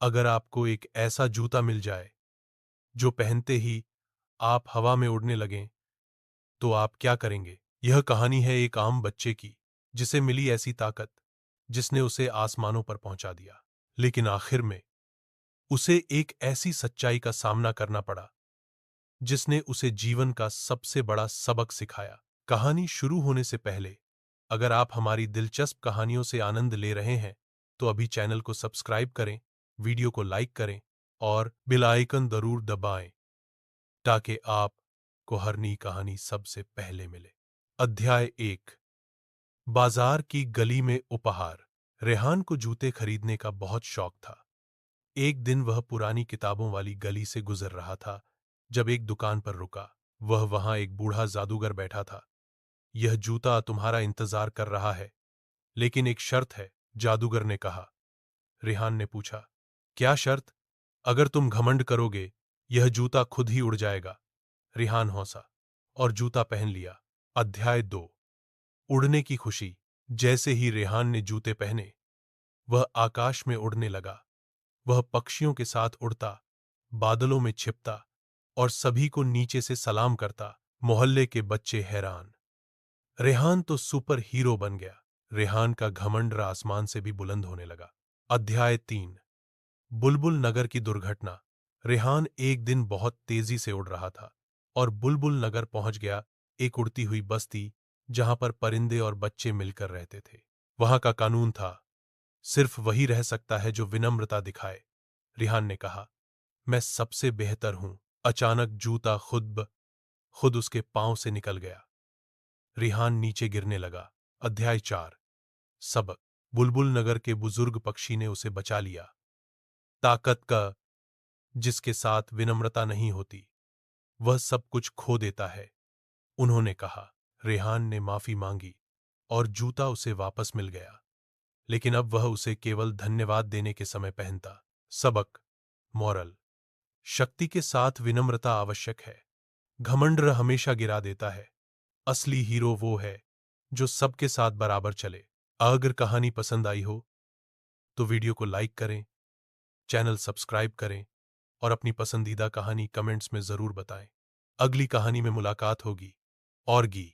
अगर आपको एक ऐसा जूता मिल जाए जो पहनते ही आप हवा में उड़ने लगें, तो आप क्या करेंगे? यह कहानी है एक आम बच्चे की, जिसे मिली ऐसी ताकत जिसने उसे आसमानों पर पहुंचा दिया। लेकिन आखिर में उसे एक ऐसी सच्चाई का सामना करना पड़ा जिसने उसे जीवन का सबसे बड़ा सबक सिखाया। कहानी शुरू होने से पहले, अगर आप हमारी दिलचस्प कहानियों से आनंद ले रहे हैं, तो अभी चैनल को सब्सक्राइब करें, वीडियो को लाइक करें और बेल आइकन जरूर दबाएं ताकि आपको हर नई कहानी सबसे पहले मिले। अध्याय 1। बाजार की गली में उपहार। रेहान को जूते खरीदने का बहुत शौक था। एक दिन वह पुरानी किताबों वाली गली से गुजर रहा था जब एक दुकान पर रुका। वहां एक बूढ़ा जादूगर बैठा था। यह जूता तुम्हारा इंतजार कर रहा है, लेकिन एक शर्त है, जादूगर ने कहा। रेहान ने पूछा, क्या शर्त? अगर तुम घमंड करोगे, यह जूता खुद ही उड़ जाएगा। रेहान हंसा और जूता पहन लिया। अध्याय 2। उड़ने की खुशी। जैसे ही रेहान ने जूते पहने, वह आकाश में उड़ने लगा। वह पक्षियों के साथ उड़ता, बादलों में छिपता और सभी को नीचे से सलाम करता। मोहल्ले के बच्चे हैरान। रेहान तो सुपर हीरो बन गया। रेहान का घमंड आसमान से भी बुलंद होने लगा। अध्याय 3। बुलबुल नगर की दुर्घटना। रेहान एक दिन बहुत तेजी से उड़ रहा था और बुलबुल नगर पहुंच गया, एक उड़ती हुई बस्ती जहां पर परिंदे और बच्चे मिलकर रहते थे। वहां का कानून था, सिर्फ वही रह सकता है जो विनम्रता दिखाए। रेहान ने कहा, मैं सबसे बेहतर हूं। अचानक जूता खुद उसके पांव से निकल गया। रेहान नीचे गिरने लगा। अध्याय 4। सबक। बुलबुल नगर के बुजुर्ग पक्षी ने उसे बचा लिया। ताकत का जिसके साथ विनम्रता नहीं होती, वह सब कुछ खो देता है, उन्होंने कहा। रेहान ने माफी मांगी और जूता उसे वापस मिल गया, लेकिन अब वह उसे केवल धन्यवाद देने के समय पहनता। सबक। मॉरल। शक्ति के साथ विनम्रता आवश्यक है। घमंड हमेशा गिरा देता है। असली हीरो वो है जो सबके साथ बराबर चले। अगर कहानी पसंद आई हो तो वीडियो को लाइक करें, चैनल सब्सक्राइब करें और अपनी पसंदीदा कहानी कमेंट्स में जरूर बताएं। अगली कहानी में मुलाकात होगी। और गी